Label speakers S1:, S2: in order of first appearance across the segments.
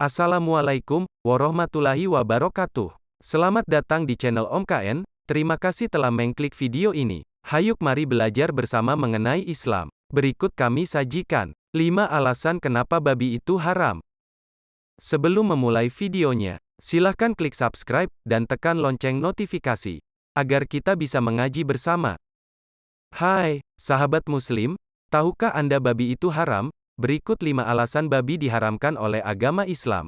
S1: Assalamualaikum warahmatullahi wabarakatuh. Selamat datang di channel Om KN. Terima kasih telah mengklik video ini. Hayuk mari belajar bersama mengenai Islam. Berikut kami sajikan 5 alasan kenapa babi itu haram. Sebelum memulai videonya, silahkan klik subscribe dan tekan lonceng notifikasi agar kita bisa mengaji bersama. Hai, sahabat muslim, tahukah Anda babi itu haram? Berikut 5 alasan babi diharamkan oleh agama Islam.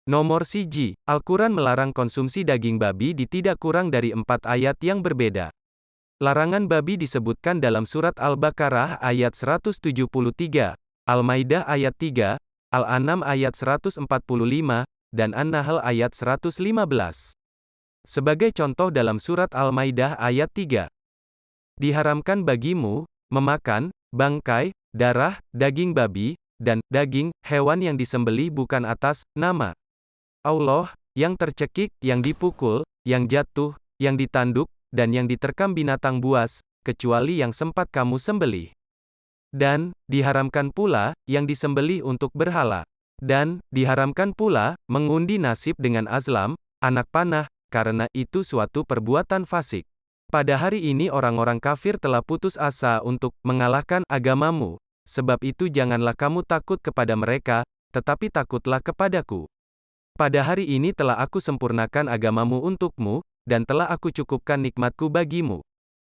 S1: Nomor 1, Al-Quran melarang konsumsi daging babi di tidak kurang dari 4 ayat yang berbeda. Larangan babi disebutkan dalam surat Al-Baqarah ayat 173, Al-Maidah ayat 3, Al-An'am ayat 145, dan An-Nahl ayat 115. Sebagai contoh dalam surat Al-Maidah ayat 3, diharamkan bagimu memakan bangkai, darah, daging babi, dan daging hewan yang disembelih bukan atas nama Allah, yang tercekik, yang dipukul, yang jatuh, yang ditanduk, dan yang diterkam binatang buas, kecuali yang sempat kamu sembelih. Dan diharamkan pula yang disembelih untuk berhala. Dan diharamkan pula mengundi nasib dengan azlam, anak panah, karena itu suatu perbuatan fasik. Pada hari ini orang-orang kafir telah putus asa untuk mengalahkan agamamu. Sebab itu janganlah kamu takut kepada mereka, tetapi takutlah kepadaku. Pada hari ini telah aku sempurnakan agamamu untukmu, dan telah aku cukupkan nikmatku bagimu.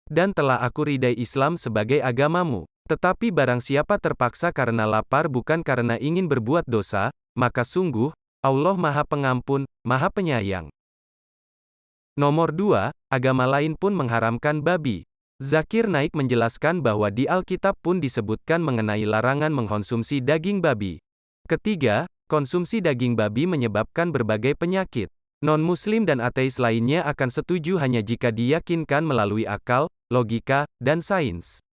S1: Dan telah aku ridai Islam sebagai agamamu. Tetapi barang siapa terpaksa karena lapar bukan karena ingin berbuat dosa, maka sungguh, Allah Maha Pengampun, Maha Penyayang. Nomor 2, agama lain pun mengharamkan babi. Zakir Naik menjelaskan bahwa di Alkitab pun disebutkan mengenai larangan mengkonsumsi daging babi. Ketiga, konsumsi daging babi menyebabkan berbagai penyakit. Non-muslim dan ateis lainnya akan setuju hanya jika diyakinkan melalui akal, logika, dan sains.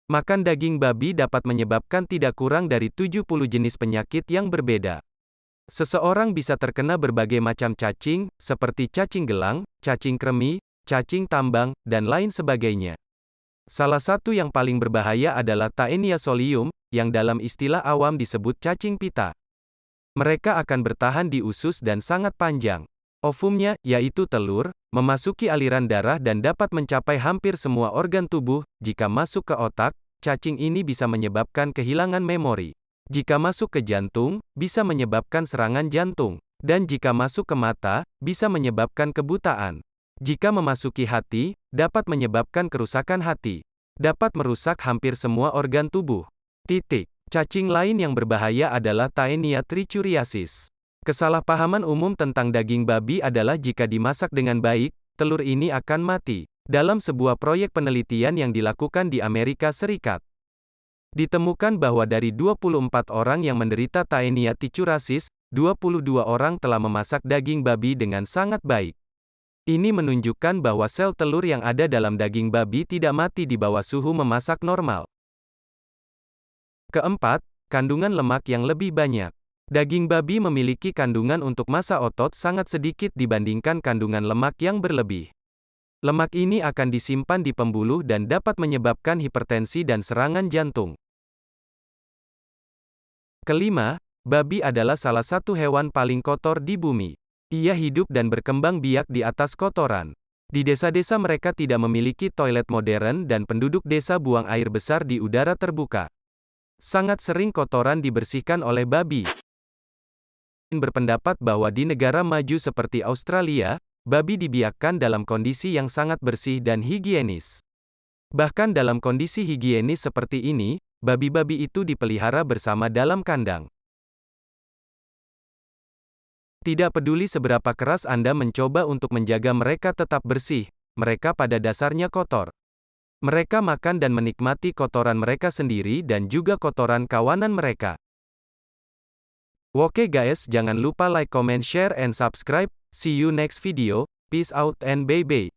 S1: Makan daging babi dapat menyebabkan tidak kurang dari 70 jenis penyakit yang berbeda. Seseorang bisa terkena berbagai macam cacing, seperti cacing gelang, cacing kremi, cacing tambang, dan lain sebagainya. Salah satu yang paling berbahaya adalah Taenia solium, yang dalam istilah awam disebut cacing pita. Mereka akan bertahan di usus dan sangat panjang. Ovumnya, yaitu telur, memasuki aliran darah dan dapat mencapai hampir semua organ tubuh. Jika masuk ke otak, cacing ini bisa menyebabkan kehilangan memori. Jika masuk ke jantung, bisa menyebabkan serangan jantung. Dan jika masuk ke mata, bisa menyebabkan kebutaan. Jika memasuki hati, dapat menyebabkan kerusakan hati. Dapat merusak hampir semua organ tubuh. Cacing lain yang berbahaya adalah Taenia trichuriasis. Kesalahpahaman umum tentang daging babi adalah jika dimasak dengan baik, telur ini akan mati. Dalam sebuah proyek penelitian yang dilakukan di Amerika Serikat, ditemukan bahwa dari 24 orang yang menderita Taenia trichuriasis, 22 orang telah memasak daging babi dengan sangat baik. Ini menunjukkan bahwa sel telur yang ada dalam daging babi tidak mati di bawah suhu memasak normal. Keempat, kandungan lemak yang lebih banyak. Daging babi memiliki kandungan untuk massa otot sangat sedikit dibandingkan kandungan lemak yang berlebih. Lemak ini akan disimpan di pembuluh dan dapat menyebabkan hipertensi dan serangan jantung. Kelima, babi adalah salah satu hewan paling kotor di bumi. Ia hidup dan berkembang biak di atas kotoran. Di desa-desa mereka tidak memiliki toilet modern dan penduduk desa buang air besar di udara terbuka. Sangat sering kotoran dibersihkan oleh babi. Berpendapat bahwa di negara maju seperti Australia, babi dibiakkan dalam kondisi yang sangat bersih dan higienis. Bahkan dalam kondisi higienis seperti ini, babi-babi itu dipelihara bersama dalam kandang. Tidak peduli seberapa keras Anda mencoba untuk menjaga mereka tetap bersih, mereka pada dasarnya kotor. Mereka makan dan menikmati kotoran mereka sendiri dan juga kotoran kawanan mereka. Oke guys, jangan lupa like, comment, share, and subscribe. See you next video. Peace out and bye-bye.